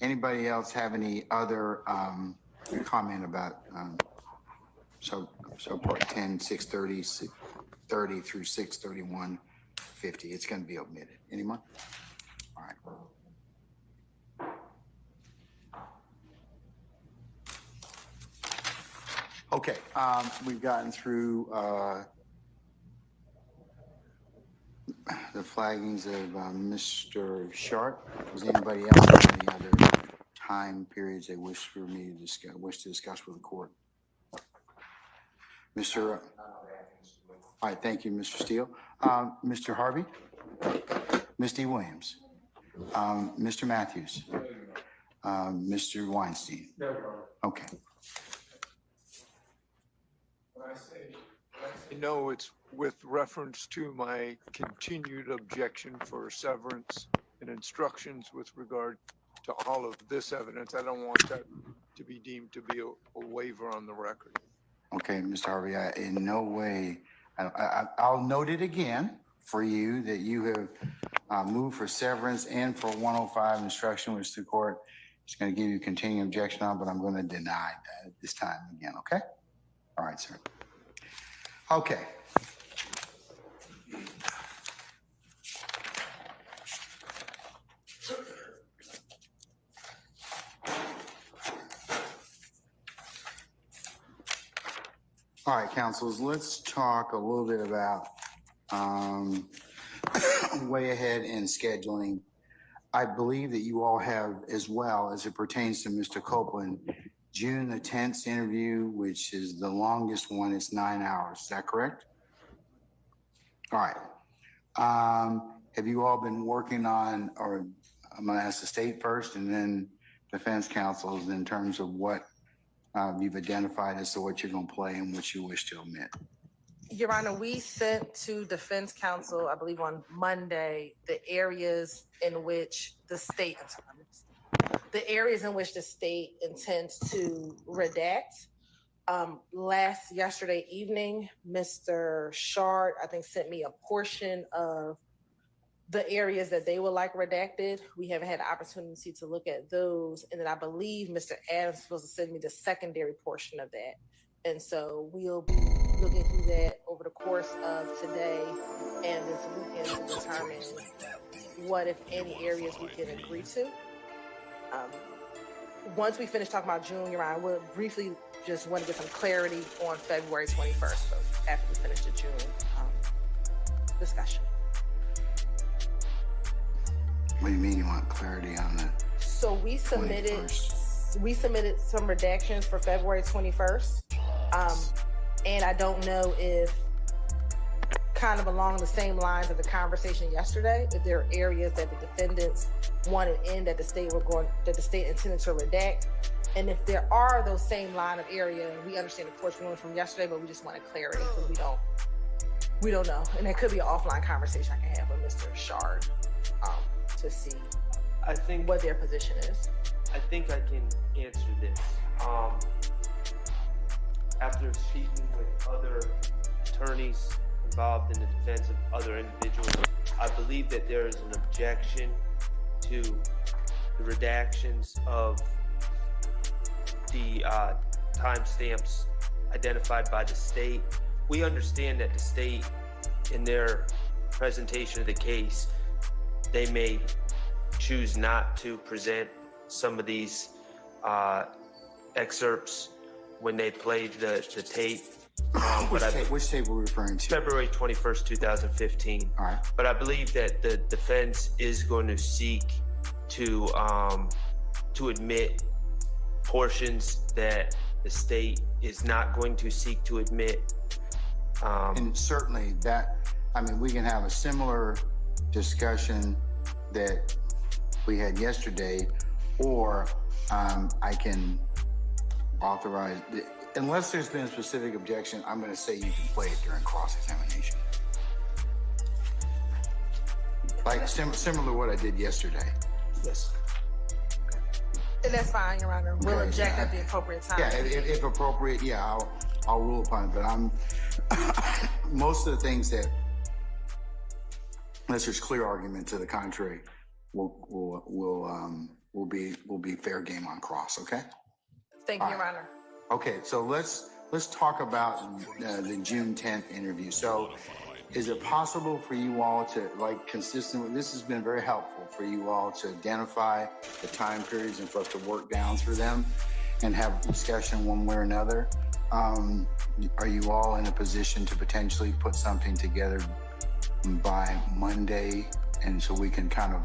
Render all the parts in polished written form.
Anybody else have any other comment about so part 10, 630, 30 through 631, 50? It's going to be omitted. Anyone? All right. Okay, we've gotten through the flaggings of Mr. Sharp. Does anybody else have any other time periods they wish for me to discuss with the court? Mr. All right, thank you, Mr. Steele. Mr. Harvey, Ms. D. Williams, Mr. Matthews, Mr. Weinstein. No problem. Okay. No, it's with reference to my continued objection for severance and instructions with regard to all of this evidence. I don't want that to be deemed to be a waiver on the record. Okay, Mr. Harvey, in no way, I'll note it again for you that you have moved for severance and for 105 instruction, which the court is going to give you continuing objection on, but I'm going to deny that at this time again, okay? All right, sir. Okay. All right, councils, let's talk a little bit about way ahead in scheduling. I believe that you all have, as well as it pertains to Mr. Copeland, June the 10th interview, which is the longest one. It's 9 hours. Is that correct? All right. Have you all been working on, or I'm going to ask the state first and then defense counsels in terms of what you've identified as to what you're going to play and what you wish to omit? Your Honor, we sent to defense counsel, I believe on Monday, the areas in which the state intends to redact. Yesterday evening, Mr. Shard, I think, sent me a portion of the areas that they would like redacted. We haven't had the opportunity to look at those. And then I believe Mr. Adams was supposed to send me the secondary portion of that. And so we'll be looking through that over the course of today and this weekend to determine what, if any, areas we can agree to. Once we finish talking about June, Your Honor, we'll briefly just want to get some clarity on February 21st, so after we finish the June discussion. What do you mean you want clarity on that? So we submitted some redactions for February 21st. And I don't know if, kind of along the same lines of the conversation yesterday, if there are areas that the defendants wanted in that the state intended to redact. And if there are those same line of areas, we understand the court's ruling from yesterday, but we just wanted clarity because we don't know. And it could be an offline conversation I can have with Mr. Shard to see what their position is. I think I can answer this. After speaking with other attorneys involved in the defense of other individuals, I believe that there is an objection to the redactions of the timestamps identified by the state. We understand that the state, in their presentation of the case, they may choose not to present some of these excerpts when they played the tape. Which tape were we referring to? February 21st, 2015. All right. But I believe that the defense is going to seek to admit portions that the state is not going to seek to admit. And certainly we can have a similar discussion that we had yesterday, or I can authorize, unless there's been a specific objection, I'm going to say you can play it during cross-examination. Like similar to what I did yesterday. Yes. And that's fine, Your Honor. We'll object at the appropriate time. Yeah, if appropriate, yeah, I'll rule upon it. But most of the things that, unless there's clear argument to the contrary, we'll we'll be fair game on cross. Okay. Thank you, Your Honor. Okay. So let's talk about the June 10th interview. So is it possible for you all to, like, consistent with this has been very helpful for you all to identify the time periods and for us to work down through them and have discussion one way or another? Are you all in a position to potentially put something together by Monday, and so we can kind of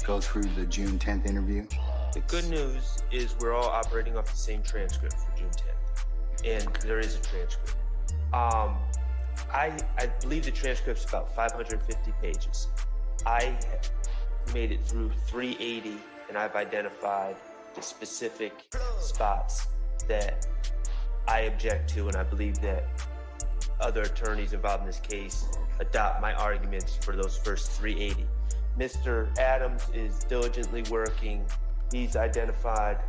go through the June 10th interview? The good news is we're all operating off the same transcript for June 10th, and there is a transcript. I believe the transcript's about 550 pages. I made it through 380, and I've identified the specific spots that I object to, and I believe that other attorneys involved in this case adopt my arguments for those first 380. Mr. Adams is diligently working. He's identified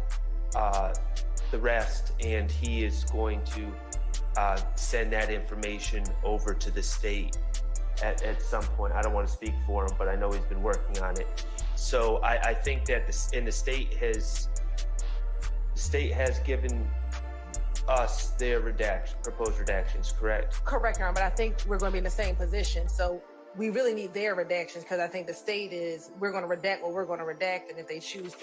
the rest, and he is going to send that information over to the state at some point. I don't want to speak for him, but I know he's been working on it. So I think that the state has given us their proposed redactions, correct? Correct, Your Honor, but I think we're going to be in the same position. So we really need their redactions, because I think the state is, we're going to redact what we're going to redact, and if they choose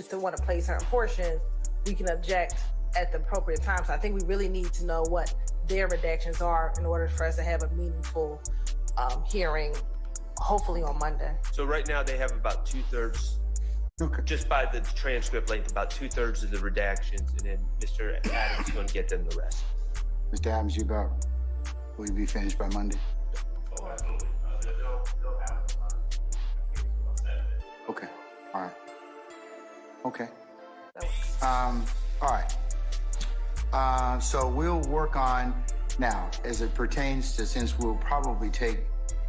to want to play certain portions, we can object at the appropriate time. So I think we really need to know what their redactions are in order for us to have a meaningful hearing, hopefully on Monday. So right now they have about 2/3. Okay. Just by the transcript length, about 2/3 of the redactions, and then Mr. Adams is going to get them the rest. Mr. Adams, will you be finished by Monday? Oh, absolutely. They'll have Okay. All right. Okay. That works. All right. So we'll work on now as it pertains to, since we'll probably take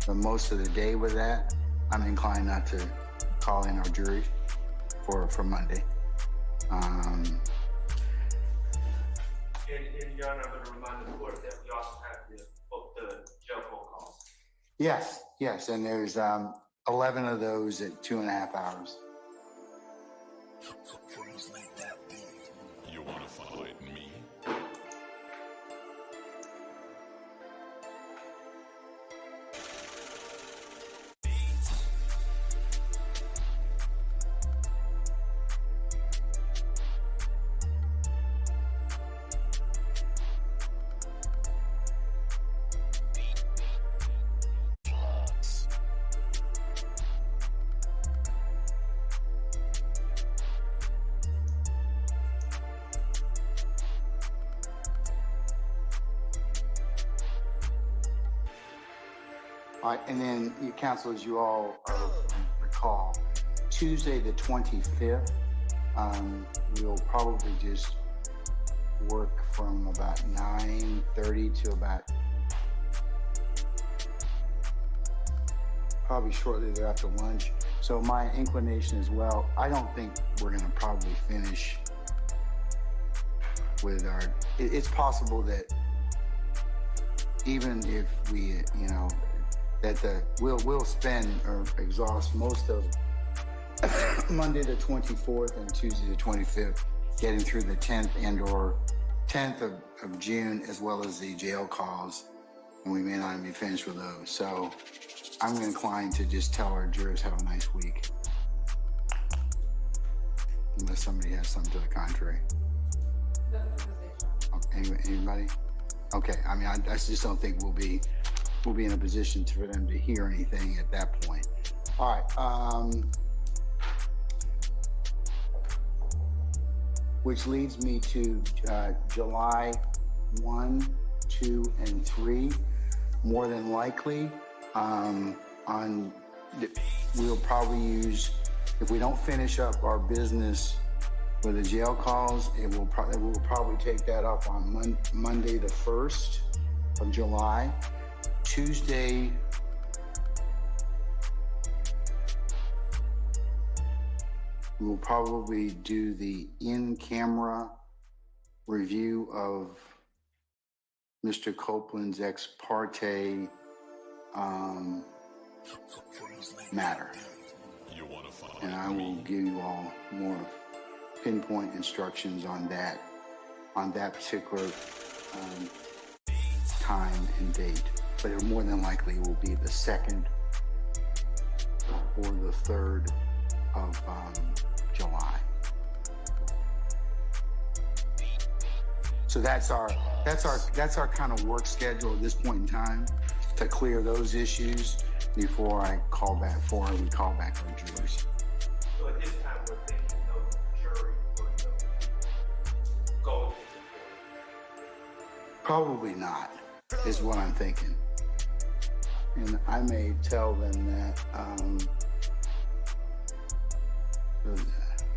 the most of the day with that, I'm inclined not to call in our jury for Monday. And Your Honor, I'm going to remind the court that we also have the jail phone calls. Yes, and there's 11 of those at 2.5 hours. You want to fight me? All right, and then, you counsel, as you all recall, Tuesday the 25th, we'll probably just work from about 9:30 to about probably shortly thereafter lunch. So my inclination as well, I don't think we're gonna probably finish with our, it's possible that even if we, that we'll spend or exhaust most of Monday the 24th and Tuesday the 25th getting through the 10th and/or 10th of June, as well as the jail calls, and we may not even be finished with those. So I'm inclined to just tell our jurors have a nice week, unless somebody has something to the contrary. Anybody? Okay. I mean, I just don't think we'll be in a position for them to hear anything at that point. All right. Which leads me to July 1, 2, and 3. More than likely, we'll probably use, if we don't finish up our business with the jail calls, we'll probably take that up on Monday the 1st of July. Tuesday, we'll probably do the in-camera review of Mr. Copeland's ex parte matter. You want to find and I will me? give you all more pinpoint instructions on that particular time and date. But it more than likely will be the 2nd or the 3rd of July. So that's our kind of work schedule at this point in time, to clear those issues before we call back our jurors. So at this time, we're thinking no jury or no going into Probably not, is what I'm thinking. And I may tell them that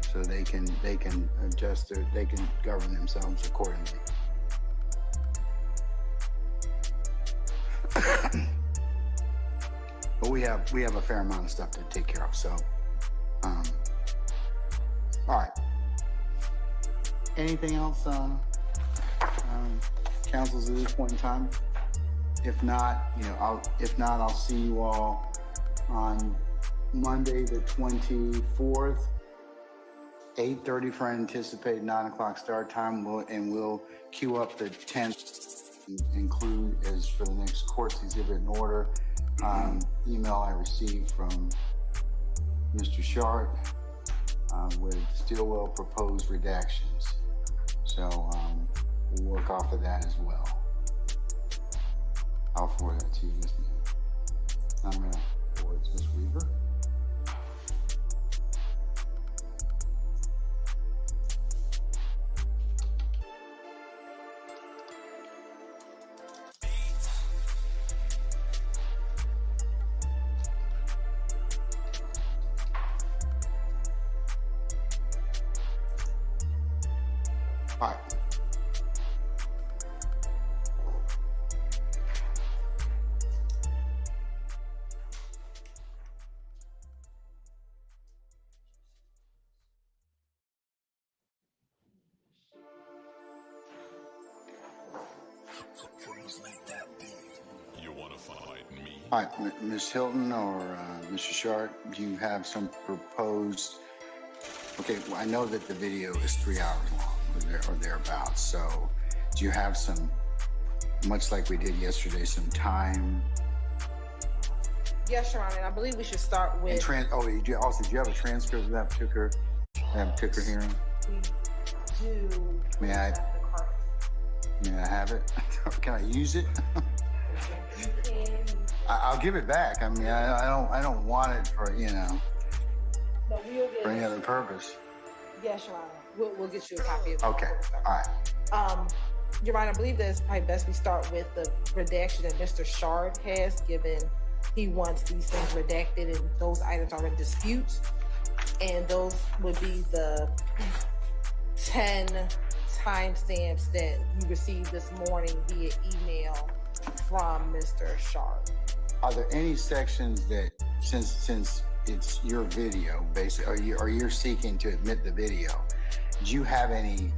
so they can adjust they can govern themselves accordingly. But we have a fair amount of stuff to take care of. So, all right. Anything else, councils, at this point in time? If not, I'll see you all on Monday, the 24th, 8:30 for an anticipated 9 o'clock start time. We'll queue up the 10th, include as for the next court's exhibit in order. Email I received from Mr. Shart with Stillwell proposed redactions. So we'll work off of that as well. I'll forward that to you, Ms. Neal. I'm going to forward it to Ms. Weaver. All right. You want to fight me? All right, Ms. Hilton or Mr. Shart, do you have some proposed? Okay, well, I know that the video is 3 hours long or thereabouts. So, do you have some, much like we did yesterday, some time? Yes, Your Honor, and I believe we should start with. Do you have a transcript of that particular hearing? We do. May I have it? Can I use it? You can. I'll give it back. I mean, I don't want it for No, we'll get. for any other purpose. Yes, Your Honor. We'll get you a copy of it. Okay, all right. Your Honor, I believe that it's probably best we start with the redaction that Mr. Shard has, given he wants these things redacted and those items are in dispute. And those would be the 10 timestamps that you received this morning via email from Mr. Shard. Are there any sections that, since it's your video, basically, or you're seeking to admit the video, do you have any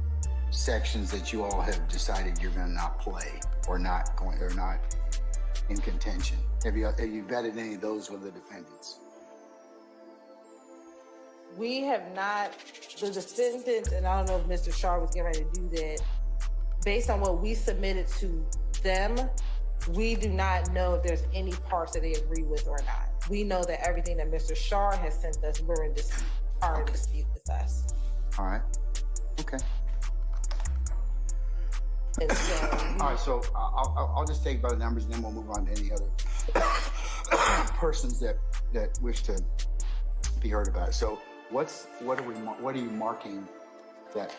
sections that you all have decided you're going to not play or not in contention? Have you vetted any of those with the defendants? We have not, the defendants, and I don't know if Mr. Shard was getting ready to do that, based on what we submitted to them, we do not know if there's any parts that they agree with or not. We know that everything that Mr. Shard has sent us, are in dispute with us. All right. Okay. And so, All right. So I'll just take by the numbers, and then we'll move on to any other persons that wish to be heard about. So what are you marking that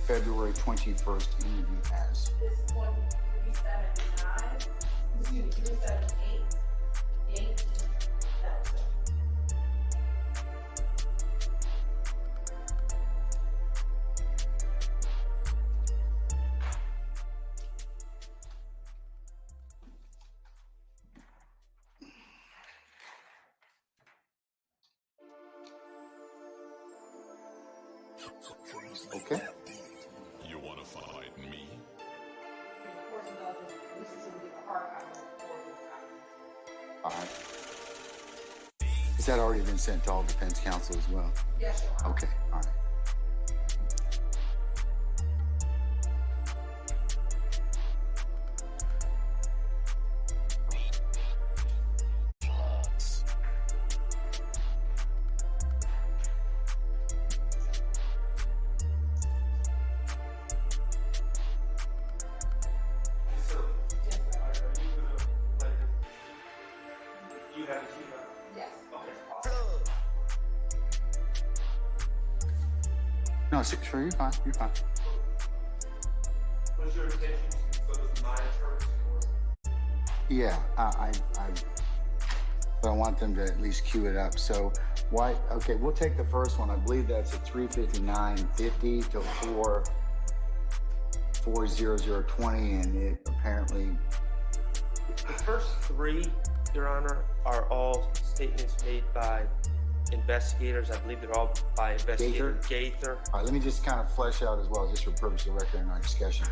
February 21st interview as? this is 379, excuse me, 378, 18. Okay. You want to fight me? All right. Has that already been sent to all defense counsel as well? Yes, Your Honor. Okay, all right. No, sure, you're fine. You're fine. What's your intention? So does mine first? Yeah, but I want them to at least cue it up. So why? Okay, we'll take the first one. I believe that's at 3:59:50 to 4:00:20, and it apparently. The first three, Your Honor, are all statements made by investigators. I believe they're all by investigator Gaither. All right, let me just kind of flesh out as well, just for purpose of record in our discussion.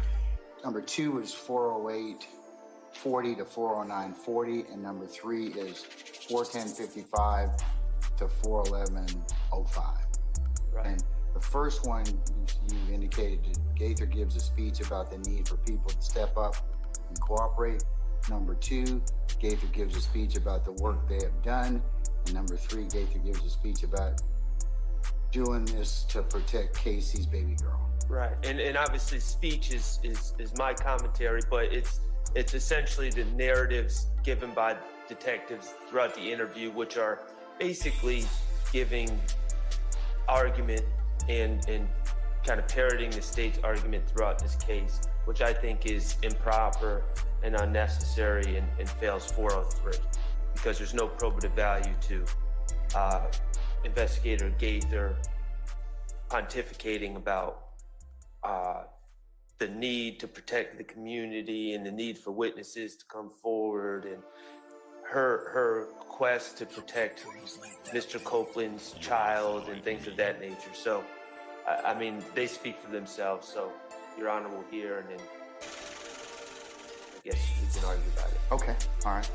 Number 2 is 4:08:40 to 4:09:40, and number 3 is 4:10:55 to 4:11:05. Right. And the first one, you indicated that Gaither gives a speech about the need for people to step up and cooperate. Number 2, Gaither gives a speech about the work they have done. And number 3, Gaither gives a speech about doing this to protect Casey's baby girl. Right, and obviously speech is my commentary, but it's essentially the narratives given by detectives throughout the interview, which are basically giving argument and kind of parroting the state's argument throughout this case, which I think is improper and unnecessary and fails 403 because there's no probative value to investigator Gaither pontificating about the need to protect the community and the need for witnesses to come forward and her quest to protect Mr. Copeland's child and things of that nature. So, I mean, they speak for themselves. So, Your Honor will hear, and then I guess we can argue about it. Okay, all right.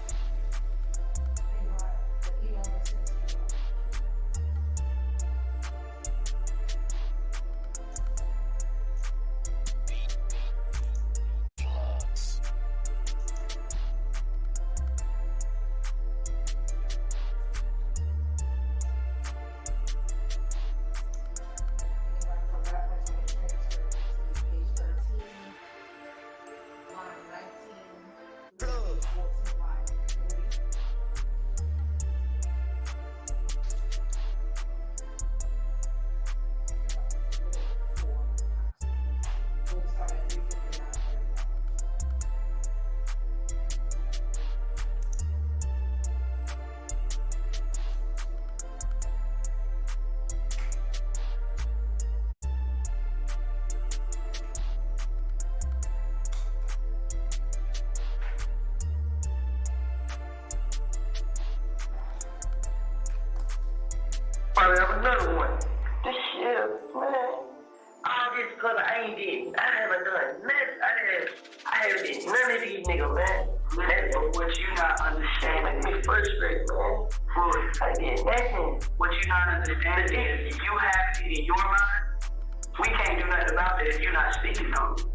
I have another one. This shit, man. All this because I ain't did. I haven't done nothing. I haven't did none of these niggas, man. That's what you not understanding. Me frustrated, man. I did nothing. What you not understanding is if you have it in your mind, we can't do nothing about that if you're not speaking on it.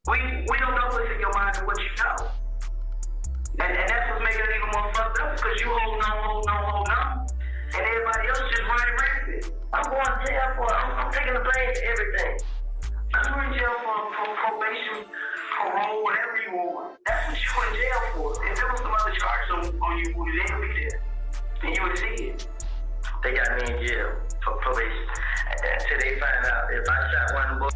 We don't know what's in your mind and what you know. And that's what's making it even more fucked up because you hold on. And everybody else just running rampant. I'm going to jail for, I'm taking the blame for everything. I'm going to jail for probation, parole, whatever you want. That's what you're in jail for. If there was some other charges on you, they'd be there. And you would see it. They got me in jail for probation. Until they find out if I shot one boy.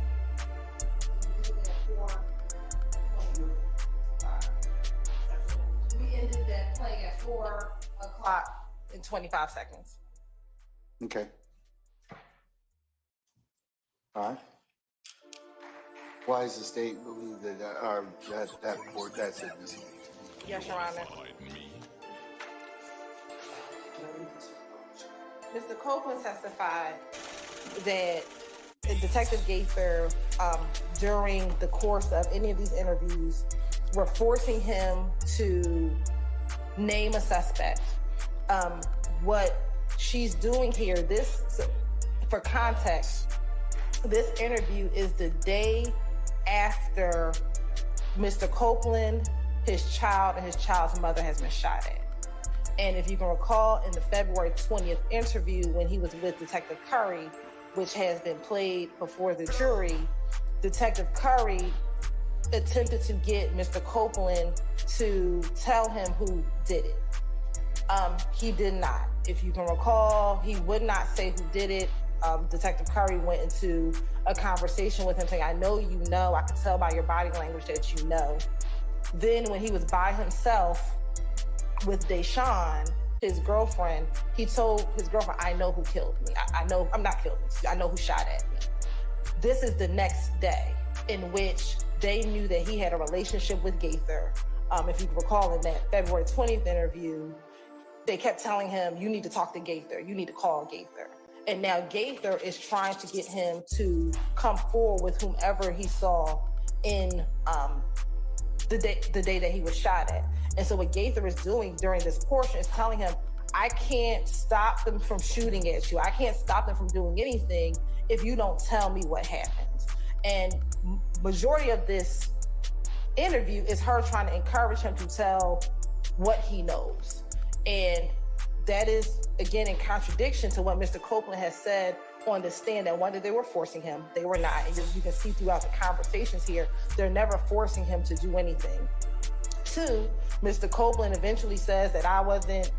We ended that play at 4:00 in 25 seconds. Okay. All right. Why does the state believe that that court, that's admissible? Yes, Your Honor. Mr. Copeland testified that Detective Gaither, during the course of any of these interviews, were forcing him to name a suspect. what she's doing here, for context, this interview is the day after Mr. Copeland, his child, and his child's mother has been shot at. And if you can recall, in the February 20th interview when he was with Detective Curry, which has been played before the jury, Detective Curry attempted to get Mr. Copeland to tell him who did it. He did not. If you can recall, he would not say who did it. Detective Curry went into a conversation with him saying, I know you know, I can tell by your body language that you know. Then when he was by himself with Deshawn, his girlfriend, he told his girlfriend, I know who killed me. I know, I'm not killed me, I know who shot at me. This is the next day in which they knew that he had a relationship with Gaither. If you can recall, in that February 20th interview, they kept telling him, you need to talk to Gaither, you need to call Gaither. And now Gaither is trying to get him to come forward with whomever he saw in the day that he was shot at. And so what Gaither is doing during this portion is telling him, I can't stop them from shooting at you. I can't stop them from doing anything if you don't tell me what happens. And majority of this interview is her trying to encourage him to tell what he knows. And that is, again, in contradiction to what Mr. Copeland has said on the stand, that one, that they were forcing him. They were not. And you can see throughout the conversations here, they're never forcing him to do anything. Two, Mr. Copeland eventually says that I wasn't,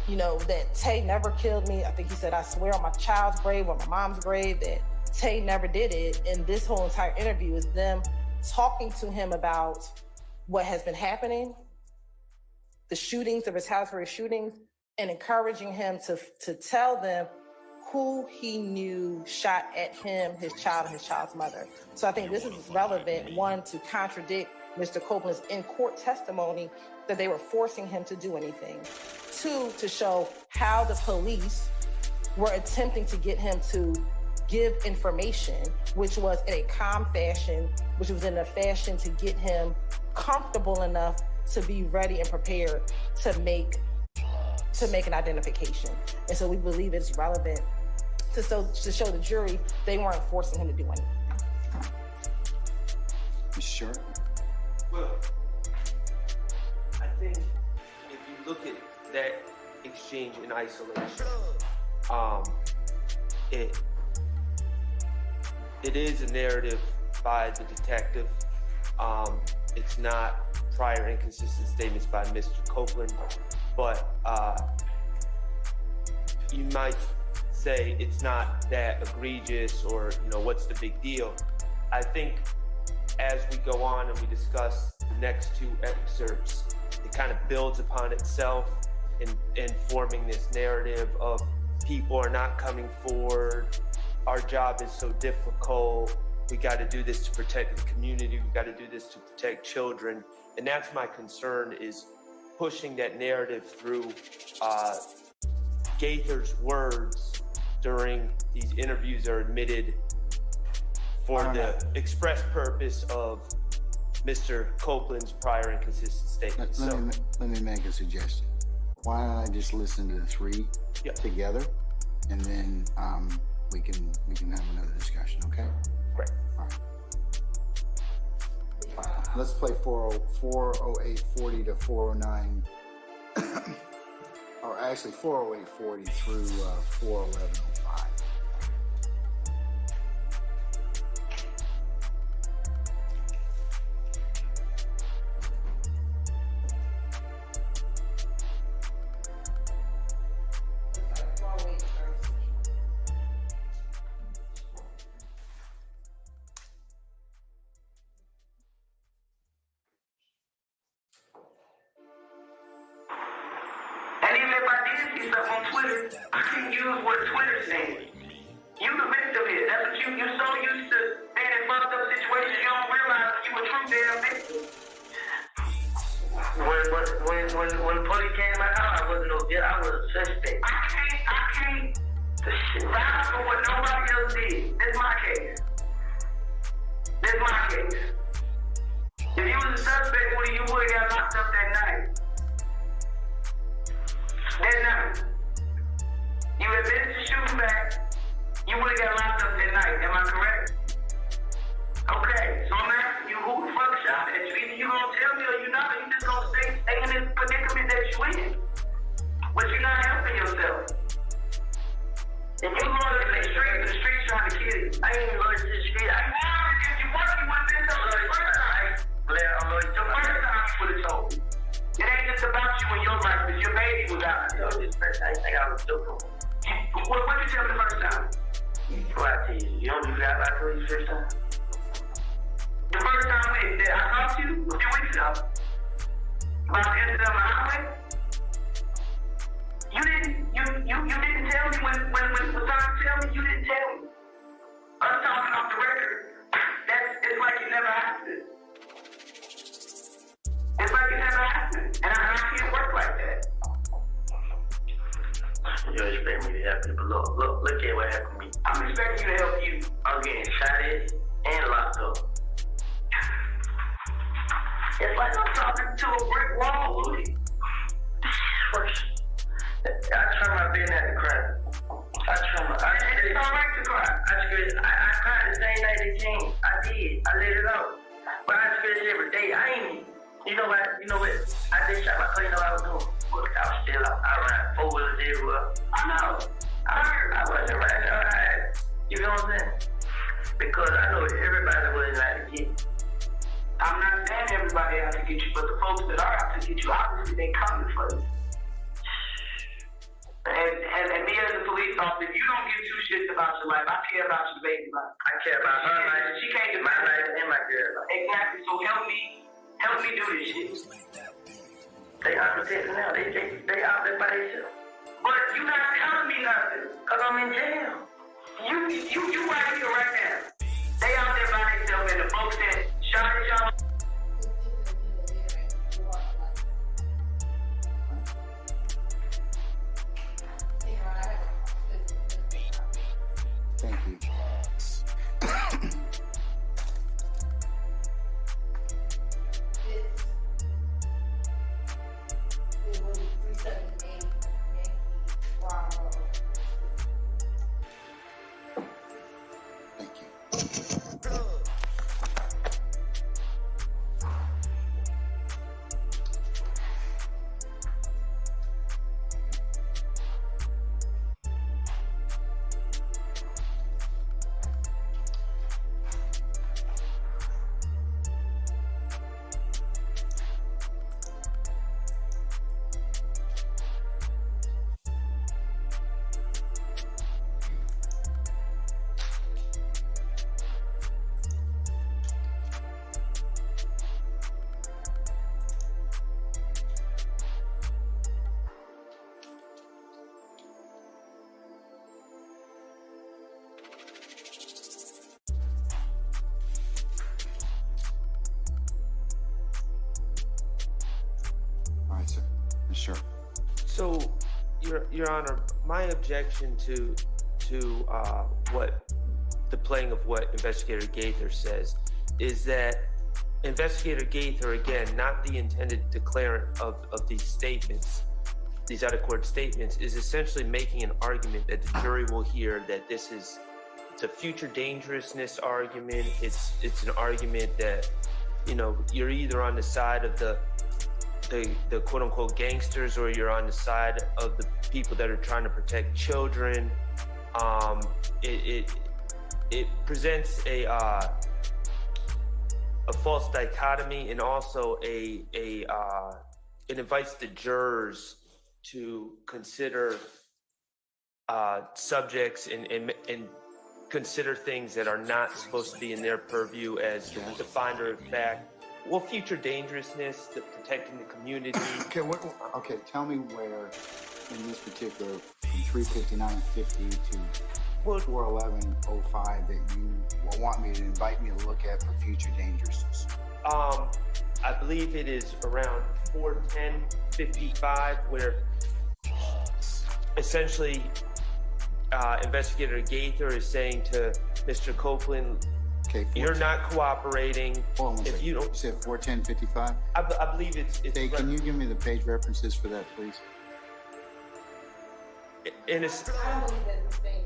that Tay never killed me. I think he said, I swear on my child's grave or my mom's grave that Tay never did it. And this whole entire interview is them talking to him about what has been happening, the shootings, the retaliatory shootings, and encouraging him to tell them who he knew shot at him, his child, and his child's mother. So I think this is relevant, one, to contradict Mr. Copeland's in-court testimony that they were forcing him to do anything. Two, to show how the police were attempting to get him to give information, which was in a calm fashion, which was in a fashion to get him comfortable enough to be ready and prepared to make an identification. And so we believe it's relevant to show the jury they weren't forcing him to do anything. Sure. Well, I think if you look at that exchange in isolation, it is a narrative by the detective. It's not prior inconsistent statements by Mr. Copeland, but you might say it's not that egregious or, what's the big deal? I think as we go on and we discuss the next two excerpts, it kind of builds upon itself in forming this narrative of people are not coming forward, our job is so difficult, we got to do this to protect the community, we got to do this to protect children. And that's my concern, is pushing that narrative through Gaither's words during these interviews are admitted for the express purpose of Mr. Copeland's prior inconsistent statements. Let me make a suggestion. Why don't I just listen to the three together, and then we can have another discussion, okay? Great. All right. Let's play 40840 to 409, or actually 40840 through 41105. When the police came in my house, I wasn't no jet. I was a suspect. I can't vouch for what nobody else did. That's my case. That's my case. If you was a suspect, you would have got locked up that night. That night. You admitted to shooting back. You would have got locked up that night. Am I correct? Okay, so I'm asking you, who the fuck shot at you? Either you gonna tell me or you not, or you just gonna stay in this predicament that you in. But you're not helping yourself. And you going to the streets trying to kill you. I ain't even going to the street. I know if you working with this the first time. Blair, I'm going to the first time you would have told me. It ain't just about you and your life, because your baby was out. I told you the first time. You think I was stupid. What did you tell me the first time? What I tell you? You don't even got what I told you the first time? The first time when I talked to you a few weeks ago about the incident on the highway, you didn't tell me when it was time to tell me. You didn't tell me. Us talking off the record, it's like it never happened. It's like it never happened, and I can't work like that. You expect me to help you, but look at what happened to me. I'm expecting you to help you. I'm getting shot at and locked up. It's like I'm talking to a brick wall, Lucci. I try my best not to cry. It's all right to cry. I cried the same night they came. I did. I let it out. But I scratch every day. You know what? I just shot my car. You know what I was doing? Look, I was still out. I ran 4-wheelers everywhere. I know. I heard. I wasn't riding all right. You know what I'm saying? Because I know everybody wasn't out to get you. I'm not saying everybody out to get you, but the folks that are out to get you, obviously they coming for you. And me as a police officer, you don't give two shits about your life. I care about your baby life. I care about her life. She can't do my life and my girl life. Exactly. So help me do this shit. They unprotected now. They out there by themselves. But you not telling me nothing, cause I'm in jail. You right here right now. They out there by themselves, and the folks that shot at y'all. Thank you. Thank you. All right, sir. Sure. So, Your Honor, my objection to what the playing of what Investigator Gaither says is that Investigator Gaither, again, not the intended declarant of these statements, these out-of-court statements, is essentially making an argument that the jury will hear that it's a future dangerousness argument. It's an argument that, you're either on the side of the quote-unquote gangsters, or you're on the side of the people that are trying to protect children. It presents a false dichotomy, and also it invites the jurors to consider subjects and consider things that are not supposed to be in their purview as the finder of fact. Well, future dangerousness, protecting the community. Okay, tell me where in this particular, from 359.50 to 411.05, that you want me to invite me to look at for future dangerousness. I believe it is around 410.55, where essentially Investigator Gaither is saying to Mr. Copeland, okay, you're not cooperating. Hold on, if you don't, you said 410.55? I believe it's hey, can you give me the page references for that, please? And it's, I don't believe that the same.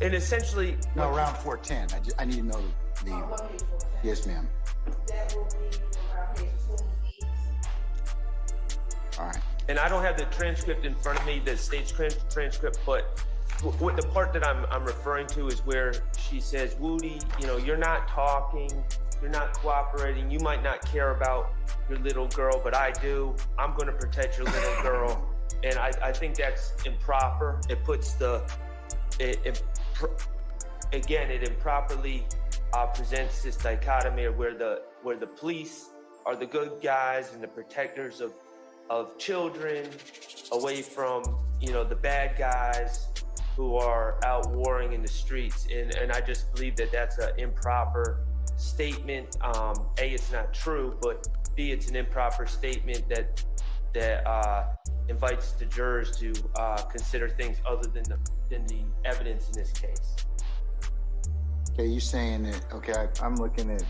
and essentially, No, around 410. I need to know the, What page 14? yes, ma'am. That will be around page 28. All right. and I don't have the transcript in front of me, the stage transcript, but what the part that I'm referring to is where she says, Woody, you know, you're not talking, you're not cooperating, you might not care about your little girl, but I do. I'm going to protect your little girl. And I think that's improper. It puts it improperly presents this dichotomy of where the police are the good guys and the protectors of children, away from, you know, the bad guys who are out warring in the streets. And I just believe that that's an improper statement. A, it's not true, but B, it's an improper statement that invites the jurors to consider things other than the evidence in this case. Okay, you're saying that, okay, I'm looking at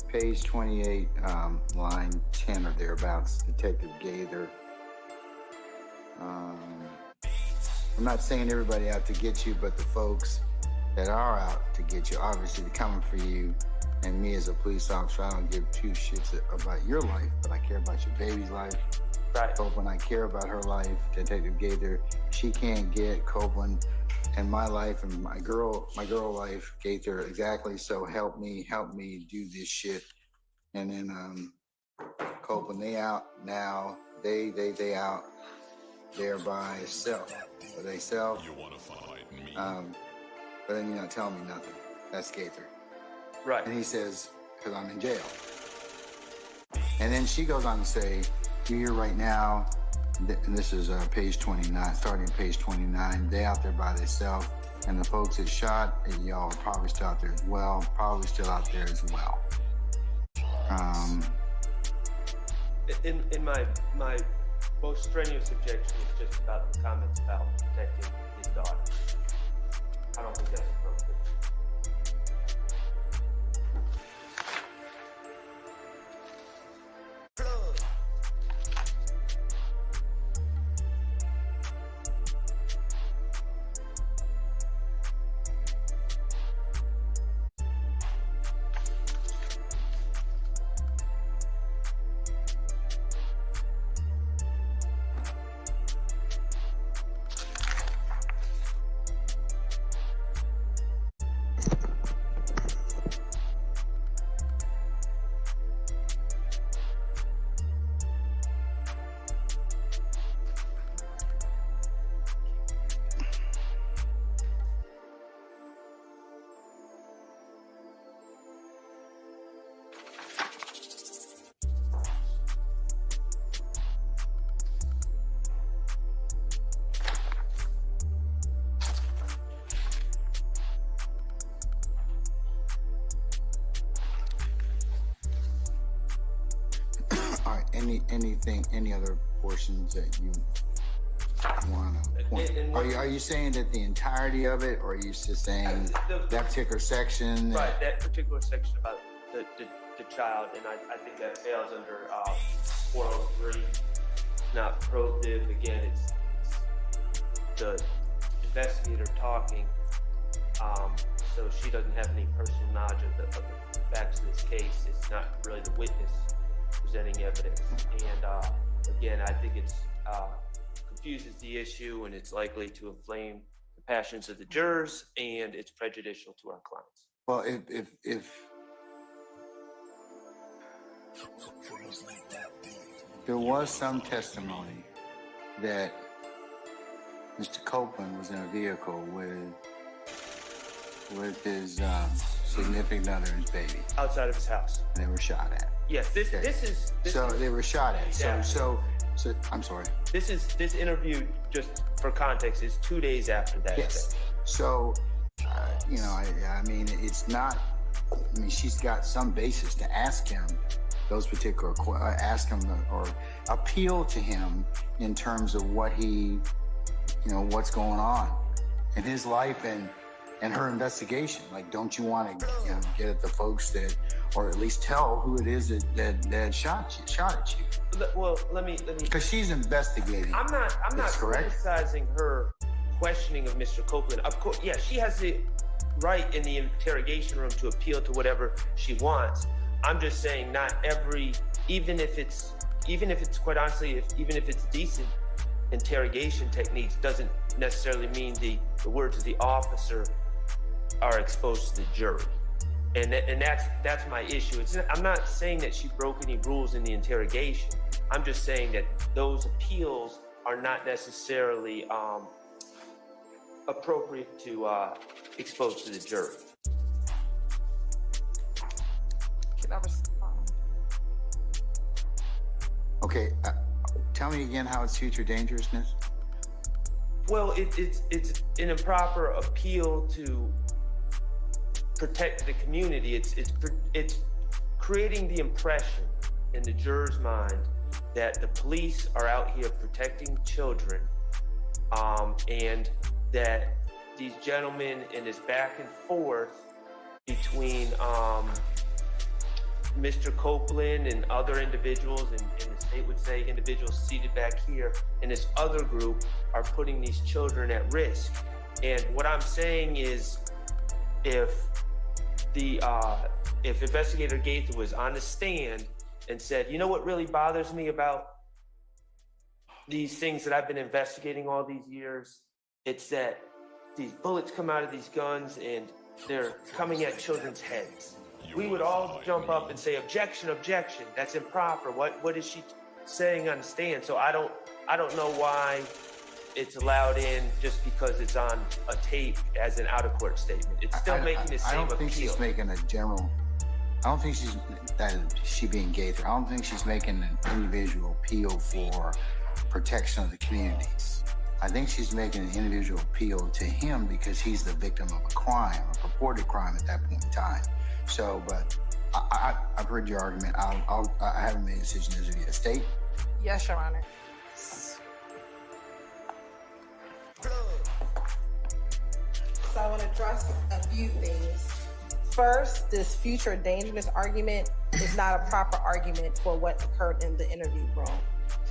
page 28, line 10 or thereabouts, Detective Gaither. I'm not saying everybody out to get you, but the folks that are out to get you, obviously they're coming for you. And me as a police officer, I don't give two shits about your life, but I care about your baby's life. Right. Copeland, I care about her life. Detective Gaither, she can't get Copeland and my life and my girl life, Gaither, exactly. So help me do this shit. And then Copeland, they out now. They out there by self. Or they self. You wanna fight me? But then you're not telling me nothing. That's Gaither. Right. And he says, because I'm in jail. And then she goes on to say, you're here right now, and this is page 29, starting at page 29, they out there by themselves, and the folks that shot, and y'all are probably still out there as well, In my most strenuous objection is just about the comments about protecting his daughter. I don't think that's appropriate. Any other portions that you want to point? Are you saying that the entirety of it, or are you just saying that particular section? Right, that particular section about the child, and I think that fails under 403. Not probative. Again, it's the investigator talking, so she doesn't have any personal knowledge of the facts of this case. It's not really the witness presenting evidence, and again, I think it's confuses the issue, and it's likely to inflame the passions of the jurors, and it's prejudicial to our clients. Well, if there was some testimony that Mr. Copeland was in a vehicle with his significant other and his baby Outside of his house. and they were shot at. Yes, this So they were shot at. Yeah. So I'm sorry. This interview, just for context, is 2 days after that. Yes. So, you know, I mean, it's not. I mean, she's got some basis to ask him those particular ask him or appeal to him in terms of what he, you know, what's going on in his life, and and her investigation. Like, don't you want to get at the folks that, or at least tell who it is that shot at you? Well, let me. Because she's investigating. I'm not correct? criticizing her questioning of Mr. Copeland. Of course, yeah, she has the right in the interrogation room to appeal to whatever she wants. I'm just saying not every, even if it's quite honestly, even if it's decent interrogation techniques, doesn't necessarily mean the words of the officer are exposed to the jury. And that's my issue. I'm not saying that she broke any rules in the interrogation. I'm just saying that those appeals are not necessarily appropriate to expose to the jury. Can I respond? Okay, tell me again how it's future dangerousness. Well, it's an improper appeal to protect the community. It's creating the impression in the juror's mind that the police are out here protecting children, and that these gentlemen in this back and forth between Mr. Copeland and other individuals, and the state would say individuals seated back here in this other group, are putting these children at risk. And what I'm saying is, if Investigator Gaither was on the stand and said, you know what really bothers me about these things that I've been investigating all these years, it's that these bullets come out of these guns and they're coming at children's heads. We would all jump up and say, objection, objection, that's improper. What is she saying on the stand? So I don't know why it's allowed in just because it's on a tape as an out-of-court statement. It's still making the same appeal. I don't think she's making a general, I don't think she being Gaither. I don't think she's making an individual appeal for protection of the communities. I think she's making an individual appeal to him because he's the victim of a crime, a purported crime at that point in time. So, but I've heard your argument. I haven't made a decision as of yet. State? Yes, Your Honor. So I want to address a few things. First, this future dangerous argument is not a proper argument for what occurred in the interview room.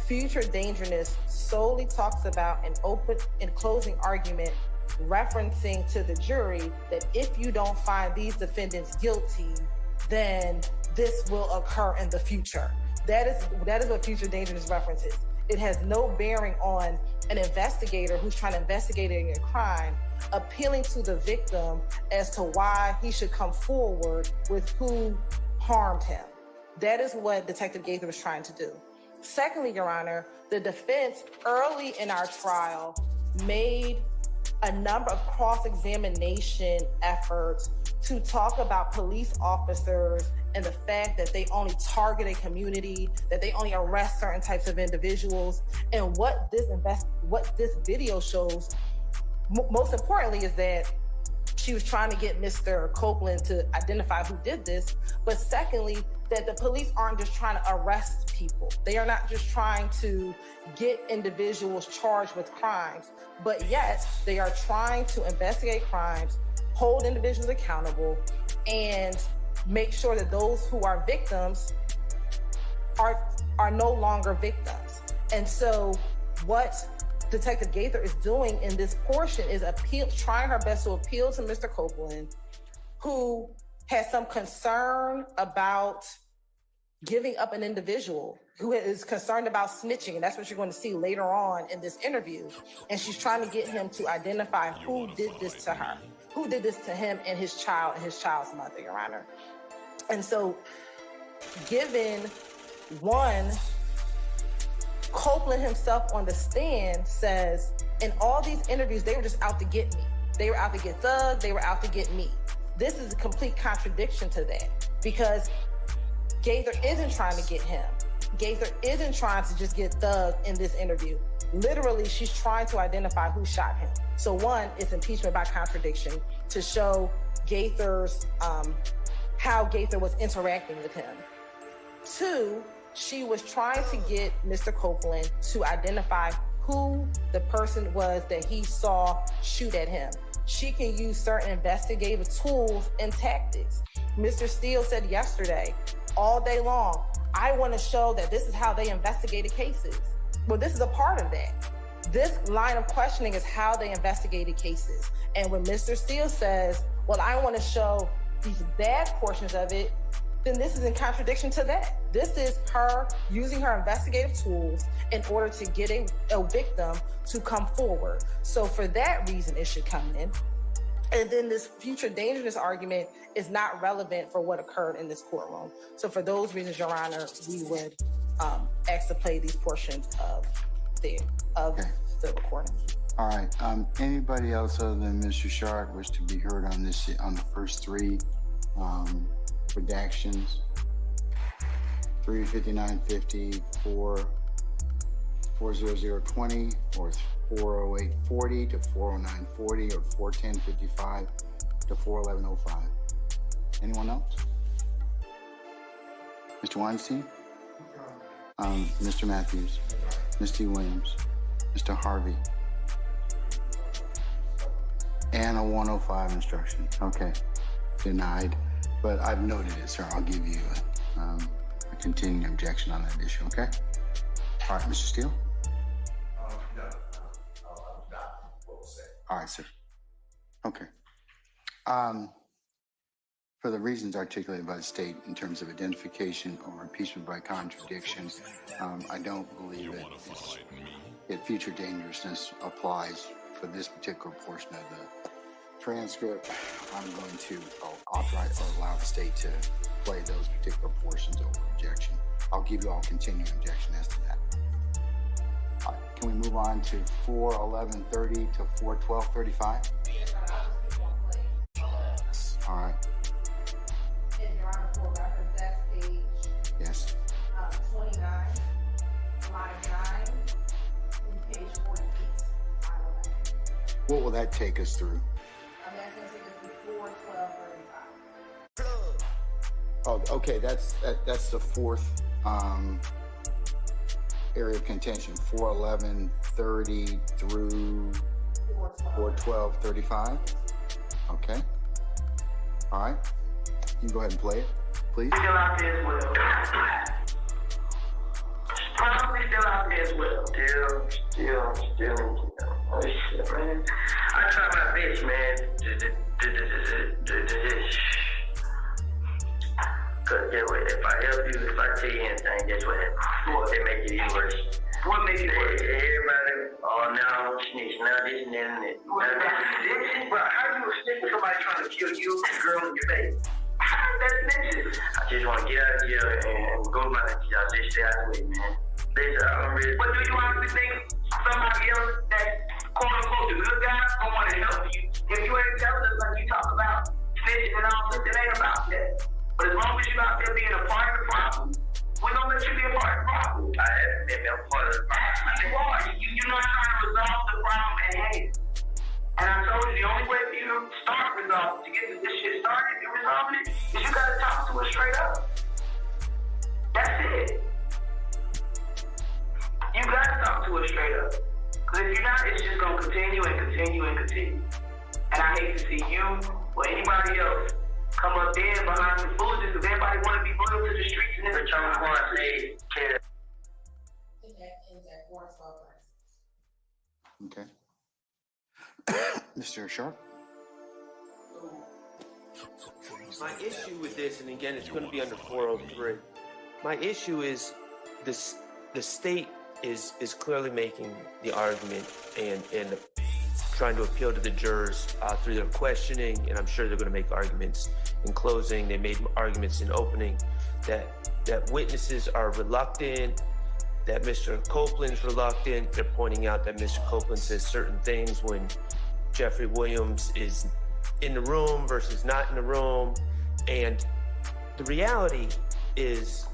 Future dangerousness solely talks about an open and closing argument referencing to the jury that if you don't find these defendants guilty, then this will occur in the future. That is what future dangerousness references. It has no bearing on an investigator who's trying to investigate a crime, appealing to the victim as to why he should come forward with who harmed him. That is what Detective Gaither was trying to do. Secondly, Your Honor, the defense early in our trial made a number of cross-examination efforts to talk about police officers and the fact that they only target a community, that they only arrest certain types of individuals. And what this video shows, most importantly, is that she was trying to get Mr. Copeland to identify who did this. But secondly, that the police aren't just trying to arrest people. They are not just trying to get individuals charged with crimes, but yet they are trying to investigate crimes, hold individuals accountable, and make sure that those who are victims are no longer victims. And so what Detective Gaither is doing in this portion is trying her best to appeal to Mr. Copeland, who has some concern about giving up an individual, who is concerned about snitching. And that's what you're going to see later on in this interview. And she's trying to get him to identify who did this to her, who did this to him and his child and his child's mother, Your Honor. And so given one, Copeland himself on the stand says, in all these interviews, they were just out to get me. They were out to get Thug, they were out to get me. This is a complete contradiction to that, because Gaither isn't trying to get him. Gaither isn't trying to just get Thug in this interview. Literally, she's trying to identify who shot him. So one, it's impeachment by contradiction to show Gaither's, how Gaither was interacting with him. Two, she was trying to get Mr. Copeland to identify who the person was that he saw shoot at him. she can use certain investigative tools and tactics. Mr. Steele said yesterday, all day long, I want to show that this is how they investigated cases. Well, this is a part of that. This line of questioning is how they investigated cases. And when Mr. Steele says, well, I want to show these bad portions of it, then this is in contradiction to that. This is her using her investigative tools in order to get a victim to come forward. So for that reason, it should come in. And then this future dangerousness argument is not relevant for what occurred in this courtroom. So for those reasons, Your Honor, we would ask to play these portions of the recording. All right. Anybody else other than Mr. Sharp wish to be heard on this, on the first three redactions? 35950, 40020, or 40840 to 40940, or 41055 to 41105. Anyone else? Mr. Weinstein? Mr. Matthews? Mr. Williams? Mr. Harvey? And a 105 instruction. Okay, denied, but I've noted it, sir. I'll give you a continuing objection on that issue, okay? All right, Mr. Steele? No, I'm not what was said. All right, sir. Okay. For the reasons articulated by the state in terms of identification or impeachment by contradiction, I don't believe that future dangerousness applies for this particular portion of the transcript. I'm going to authorize or allow the state to play those particular portions over objection. I'll give you all continuing objection as to that. All right, can we move on to 41130 to 41235? All right. And Your Honor, for reference, that's page Yes. 29, line 9, and page 48, line 11. What will that take us through? And that's going to take us to 41235. Oh, okay. That's the fourth area of contention. 41130 through 41235. Okay. All right. You can go ahead and play it, please. Still out there as well. Probably still out there as well. Still. Oh shit, man. I try my best, man. Cause if I help you, if I tell you anything, guess what? They make it even worse. What makes it worse? Everybody, oh no, snitch, now this and that and that. Bro, how do you snitch with somebody trying to kill you and girl in your face? How is that snitching? I just want to get out of jail and go to my next job. Just stay out of the way, man. Listen, I'm ready. But do you honestly think somebody else that quote unquote the good guy don't want to help you? If you ain't telling us like you talk about snitching and all this, it ain't about that. But as long as you're out there being a part of the problem, we're going to let you be a part of the problem. I haven't been a part of the problem. You are. You're not trying to resolve the problem at hand. And I told you the only way for you to start resolving, to get this shit started and resolving it, is you got to talk to us straight up. That's it. You got to talk to us straight up. Because if you're not, it's just going to continue and continue and continue. And I hate to see you or anybody else come up there behind the foolishness because everybody want to be loyal to the streets and everything. Trump wants to care. Okay. Mr. Sharp? My issue with this, and again, it's going to be under 403. My issue is this: the state is clearly making the argument and trying to appeal to the jurors through their questioning, and I'm sure they're going to make arguments in closing. They made arguments in opening that witnesses are reluctant, that Mr. Copeland's reluctant. They're pointing out that Mr. Copeland says certain things when Jeffrey Williams is in the room versus not in the room. And the reality is,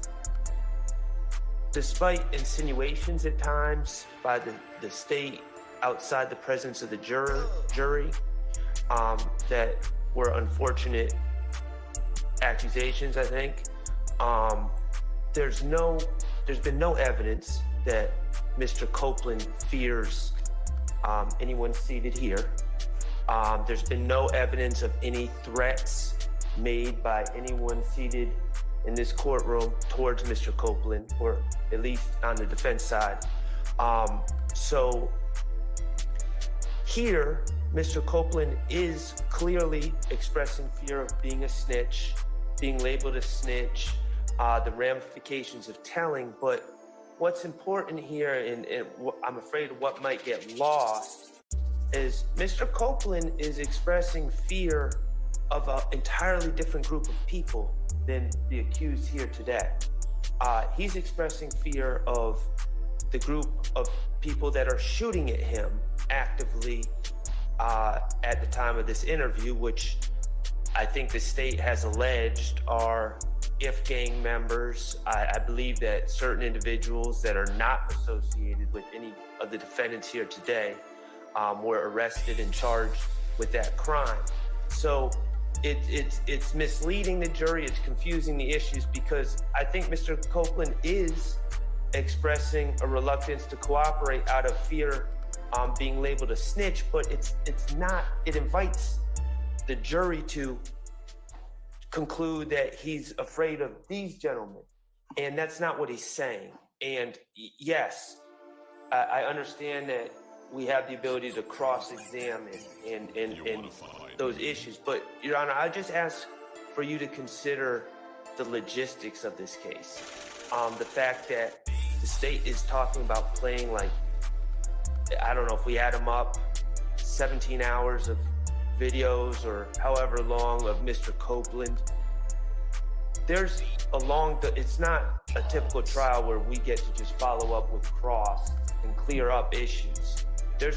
despite insinuations at times by the state outside the presence of the jury, that were unfortunate accusations, I think, there's been no evidence that Mr. Copeland fears anyone seated here. There's been no evidence of any threats made by anyone seated in this courtroom towards Mr. Copeland, or at least on the defense side. So here, Mr. Copeland is clearly expressing fear of being a snitch, being labeled a snitch, the ramifications of telling. But what's important here, and I'm afraid what might get lost, is Mr. Copeland is expressing fear of an entirely different group of people than the accused here today. He's expressing fear of the group of people that are shooting at him actively at the time of this interview, which I think the state has alleged are YFN gang members. I believe that certain individuals that are not associated with any of the defendants here today were arrested and charged with that crime. So it's misleading the jury, it's confusing the issues, because I think Mr. Copeland is expressing a reluctance to cooperate out of fear being labeled a snitch, but it's not, it invites the jury to conclude that he's afraid of these gentlemen, and that's not what he's saying. And yes, I understand that we have the ability to cross-examine and those issues. But, Your Honor, I just ask for you to consider the logistics of this case. The fact that the state is talking about playing, like, I don't know if we add them up, 17 hours of videos or however long of Mr. Copeland. There's it's not a typical trial where we get to just follow up with cross and clear up issues. There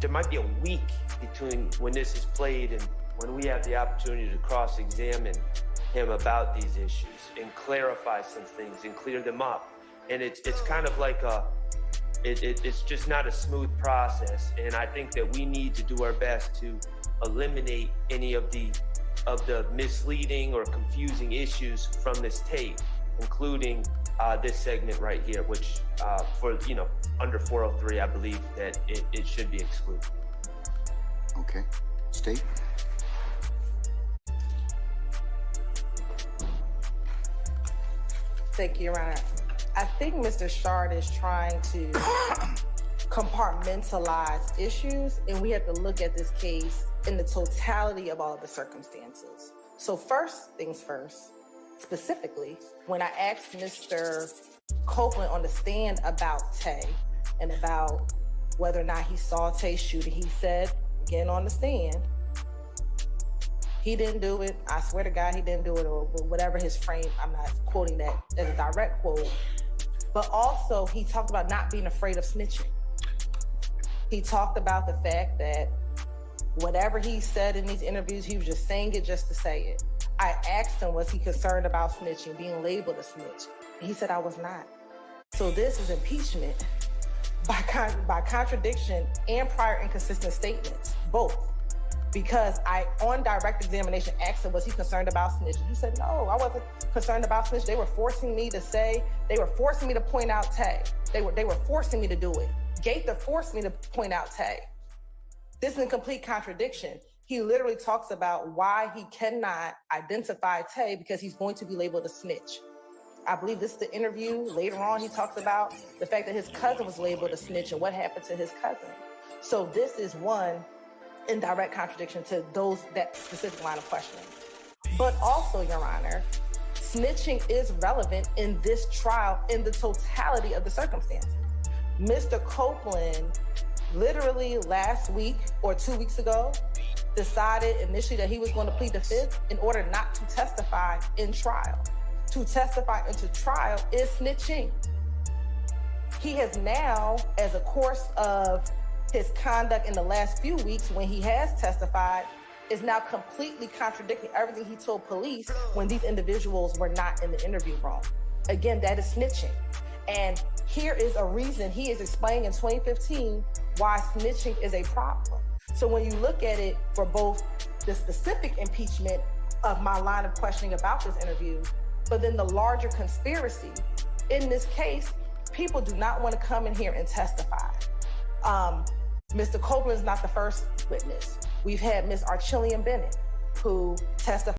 might be a week between when this is played and when we have the opportunity to cross-examine him about these issues and clarify some things and clear them up. And it's kind of like it's just not a smooth process. And I think that we need to do our best to eliminate any of the misleading or confusing issues from this tape, including this segment right here, which for, under 403, I believe that it should be excluded. Okay. State? Thank you, Your Honor. I think Mr. Shard is trying to compartmentalize issues, and we have to look at this case in the totality of all the circumstances. So first things first, specifically, when I asked Mr. Copeland on the stand about Tay and about whether or not he saw Tay shooting, he said, again on the stand, he didn't do it. I swear to God, he didn't do it, or whatever his frame. I'm not quoting that as a direct quote. But also, he talked about not being afraid of snitching. He talked about the fact that whatever he said in these interviews, he was just saying it just to say it. I asked him, was he concerned about snitching, being labeled a snitch? And he said, I was not. So this is impeachment by contradiction and prior inconsistent statements, both. Because I, on direct examination, asked him, was he concerned about snitching? He said, no, I wasn't concerned about snitching. They were forcing me to point out Tay. They were forcing me to do it. Gaither forced me to point out Tay. This is a complete contradiction. He literally talks about why he cannot identify Tay because he's going to be labeled a snitch. I believe this is the interview. Later on, he talks about the fact that his cousin was labeled a snitch and what happened to his cousin. So this is one in direct contradiction to that specific line of questioning. But also, Your Honor, snitching is relevant in this trial in the totality of the circumstances. Mr. Copeland literally last week or 2 weeks ago decided initially that he was going to plead the fifth in order not to testify in trial. To testify into trial is snitching. He has now, as a course of his conduct in the last few weeks when he has testified, is now completely contradicting everything he told police when these individuals were not in the interview room. Again, that is snitching. And here is a reason he is explaining in 2015 why snitching is a problem. So when you look at it for both the specific impeachment of my line of questioning about this interview, but then the larger conspiracy, in this case, people do not want to come in here and testify. Mr. Copeland's not the first witness. We've had Miss Archillian Bennett, who testified